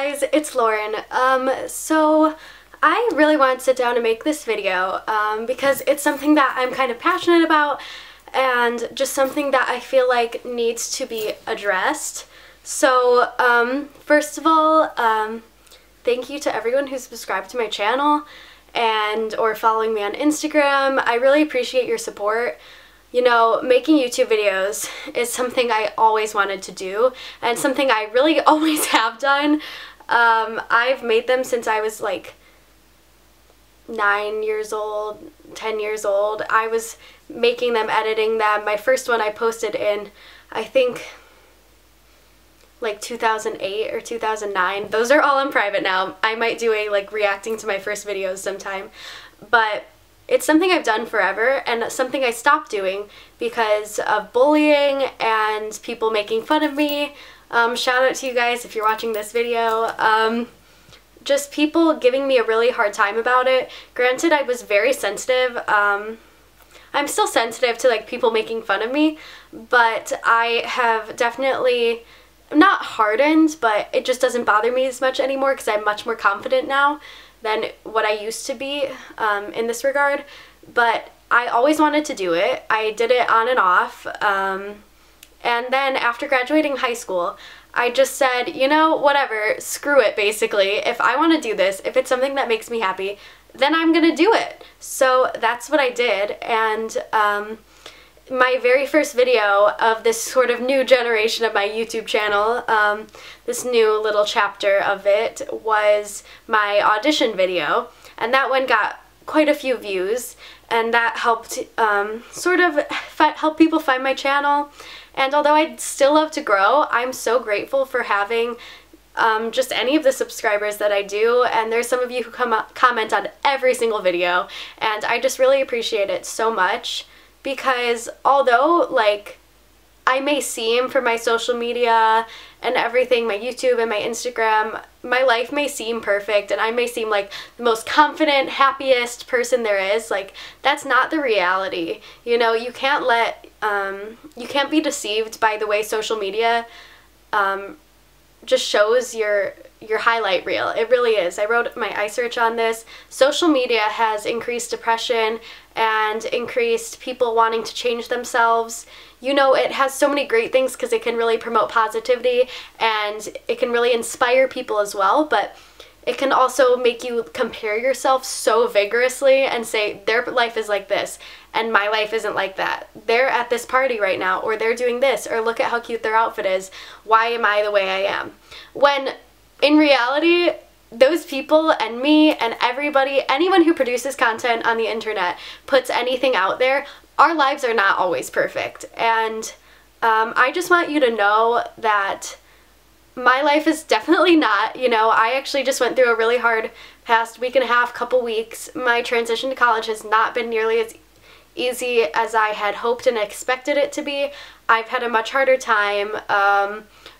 guys, it's Lauren. So I really wanted to sit down and make this video because it's something that I'm kind of passionate about and just something that I feel like needs to be addressed. So first of all, thank you to everyone who's subscribed to my channel and or following me on Instagram. I really appreciate your support. You know, making YouTube videos is something I always wanted to do and something I really always have done. I've made them since I was like 9 years old, 10 years old. I was making them, editing them. My first one I posted in, I think, like 2008 or 2009. Those are all in private now. I might do a like reacting to my first videos sometime. But it's something I've done forever and something I stopped doing because of bullying and people making fun of me. Shout out to you guys if you're watching this video. Just people giving me a really hard time about it. Granted, I was very sensitive. I'm still sensitive to like people making fun of me, but I have definitely not hardened, but it just doesn't bother me as much anymore because I'm much more confident now than what I used to be in this regard. But I always wanted to do it. I did it on and off. And then after graduating high school, I just said, you know, whatever, screw it basically. If I want to do this, if it's something that makes me happy, then I'm gonna do it. So that's what I did. And my very first video of this sort of new generation of my YouTube channel, this new little chapter of it, was my audition video, and that one got quite a few views, and that helped sort of help people find my channel. And although I'd still love to grow, I'm so grateful for having just any of the subscribers that I do, and there's some of you who comment on every single video, and I just really appreciate it so much. Because although, like, I may seem for my social media and everything, my YouTube and my Instagram, my life may seem perfect and I may seem like the most confident, happiest person there is, like, that's not the reality. You know, you can't you can't be deceived by the way social media just shows your highlight reel. It really is. I wrote my iSearch on this. Social media has increased depression and increased people wanting to change themselves. You know, it has so many great things because it can really promote positivity and it can really inspire people as well, but it can also make you compare yourself so vigorously and say, their life is like this and my life isn't like that. They're at this party right now, or they're doing this, or look at how cute their outfit is. Why am I the way I am? When in reality, those people and me and everybody, anyone who produces content on the internet, puts anything out there, our lives are not always perfect. And I just want you to know that my life is definitely not. You know, I actually just went through a really hard past week and a half, couple weeks. My transition to college has not been nearly as easy as I had hoped and expected it to be. I've had a much harder time.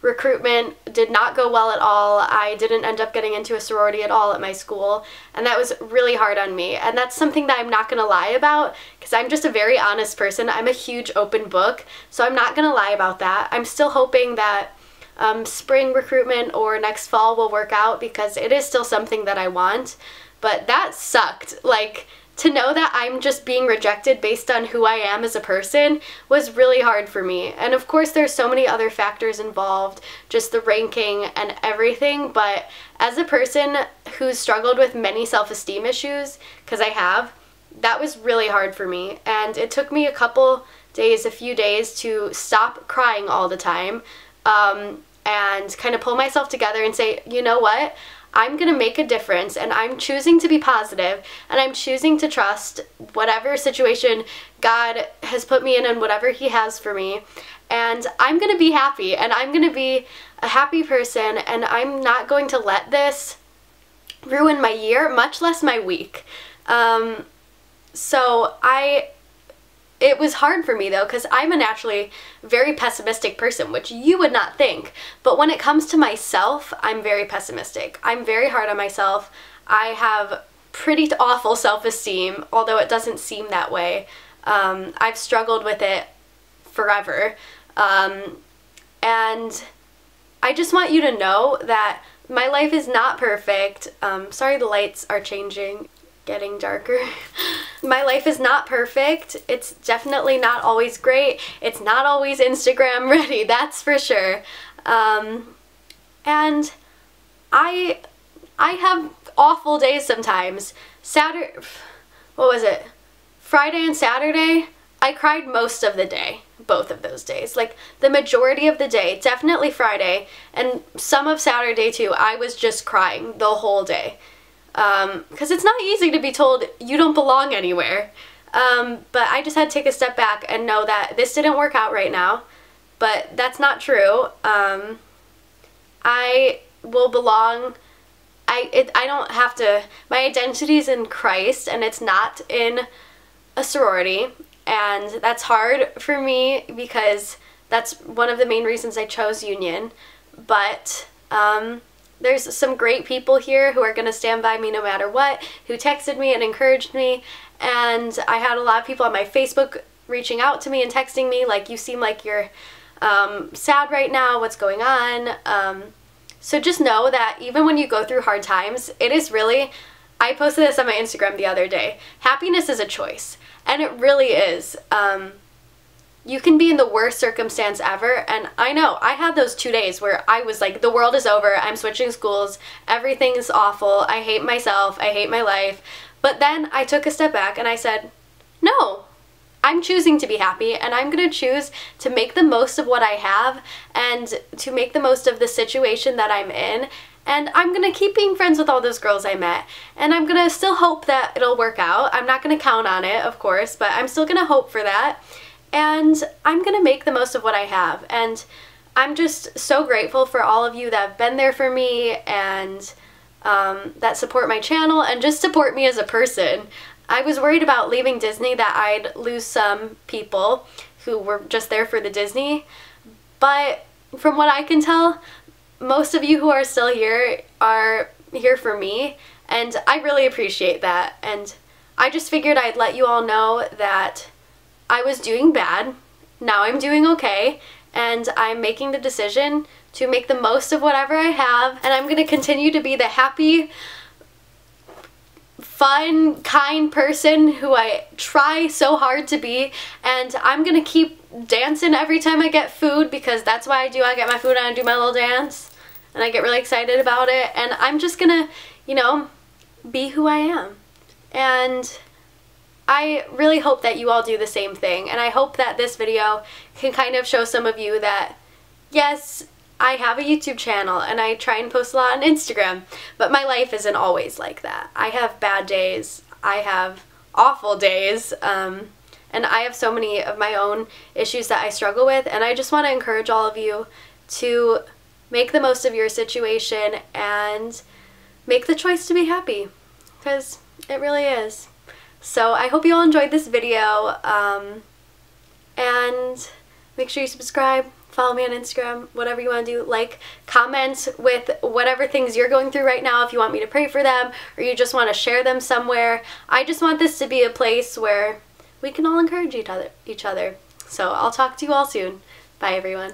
Recruitment did not go well at all. I didn't end up getting into a sorority at all at my school, and that was really hard on me. And that's something that I'm not gonna lie about because I'm just a very honest person. I'm a huge open book, so I'm not gonna lie about that. I'm still hoping that spring recruitment or next fall will work out because it is still something that I want. But that sucked. Like, to know that I'm just being rejected based on who I am as a person was really hard for me. And of course there's so many other factors involved, just the ranking and everything, but as a person who's struggled with many self-esteem issues, because I have, that was really hard for me. And it took me a few days to stop crying all the time and kind of pull myself together and say, you know what? I'm gonna make a difference, and I'm choosing to be positive, and I'm choosing to trust whatever situation God has put me in and whatever He has for me, and I'm gonna be happy, and I'm gonna be a happy person, and I'm not going to let this ruin my year, much less my week. It was hard for me though, because I'm a naturally very pessimistic person, which you would not think. But when it comes to myself, I'm very pessimistic. I'm very hard on myself. I have pretty awful self-esteem, although it doesn't seem that way. I've struggled with it forever. And I just want you to know that My life is not perfect. Sorry the lights are changing, getting darker. My life is not perfect. It's definitely not always great. It's not always Instagram ready, that's for sure. And I have awful days sometimes. Friday and Saturday, I cried most of the day, both of those days. Like the majority of the day, definitely Friday, and some of Saturday too, I was just crying the whole day. Because it's not easy to be told you don't belong anywhere. But I just had to take a step back and know that this didn't work out right now. But that's not true. I will belong. I don't have to, my identity is in Christ and it's not in a sorority, and that's hard for me because that's one of the main reasons I chose Union. But there's some great people here who are going to stand by me no matter what, who texted me and encouraged me, and I had a lot of people on my Facebook reaching out to me and texting me like, you seem like you're sad right now, what's going on? So just know that even when you go through hard times, it is really, I posted this on my Instagram the other day, happiness is a choice. And it really is. You can be in the worst circumstance ever, and I know, I had those 2 days where I was like, the world is over, I'm switching schools, everything is awful, I hate myself, I hate my life. But then I took a step back and I said, no, I'm choosing to be happy, and I'm going to choose to make the most of what I have and to make the most of the situation that I'm in. And I'm going to keep being friends with all those girls I met. And I'm going to still hope that it'll work out. I'm not going to count on it, of course, but I'm still going to hope for that. And I'm going to make the most of what I have. And I'm just so grateful for all of you that have been there for me and that support my channel and just support me as a person. I was worried about leaving Disney that I'd lose some people who were just there for the Disney. But from what I can tell, most of you who are still here are here for me, and I really appreciate that. And I just figured I'd let you all know that I was doing bad, now I'm doing okay, and I'm making the decision to make the most of whatever I have, and I'm going to continue to be the happy, fun, kind person who I try so hard to be, and I'm going to keep dancing every time I get food, because that's why I do. I get my food and I do my little dance. And I get really excited about it, and I'm just gonna, you know, be who I am. And I really hope that you all do the same thing, and I hope that this video can kind of show some of you that, yes, I have a YouTube channel, and I try and post a lot on Instagram, but my life isn't always like that. I have bad days, I have awful days, and I have so many of my own issues that I struggle with, and I just want to encourage all of you to make the most of your situation and make the choice to be happy, because it really is. So I hope you all enjoyed this video, and make sure you subscribe, follow me on Instagram, whatever you want to do, like, comment with whatever things you're going through right now if you want me to pray for them or you just want to share them somewhere. I just want this to be a place where we can all encourage each other. So I'll talk to you all soon. Bye everyone.